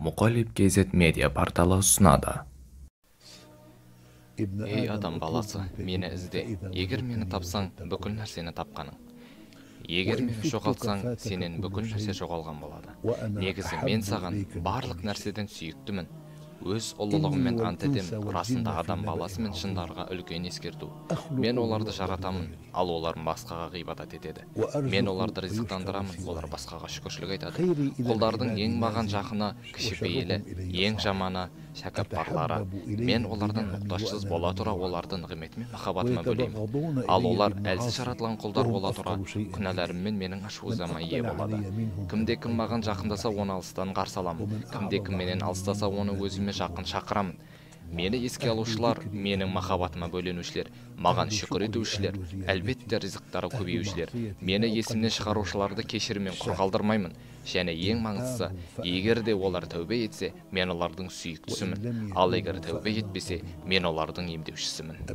Мұқалип KZ медиа порталы ұсынады. Ей адам баласы, мені ізде. Егер мені тапсаң, бүкіл нәрсені тапқаның. Егер мені жоғалтсаң, сенен бүкіл нәрсе жоғалған болады. Негізі мен саған барлық нәрседен сүйіктімін. Өз ұлылығыммен ант етем, расында адам баласы мен шындарға үлкен ескерту. Мен оларды жаратамын, ал олар басқаға ғибадат етеді. Мен оларды ризықтандырамын, олар басқаға шүкіршілік айтады. Құлдардың ең маған жақыны кішіпейілі, ең жаманы шәкіртпарлары. Мен олардан мұқтажсыз бола тұра оларды нығметімен махаббатыма бөлеймін. Ал олар әлсіз жаратылған құлдар бола тұра күнәларыммен менің ашуызыма ие болады. Кімде-кім маған жақындаса, оны алыстан қарсы аламын. Кімде-кім менен алыстаса, оны өзіме жақын шақырамын. Мені еске алушылар, менің махаббатыма бөленушілер, маған шүкір етушілер, әлбетте ризықтары көбеюшілер. Мені есімнен шығарушыларды кешіріммен құр қалдырмаймын. Және ең маңыздысы, егер де олар тәубе етсе, мен олардың сүйіктісімін. Ал егер тәубе етпесе, мен олардың емдеушісімін.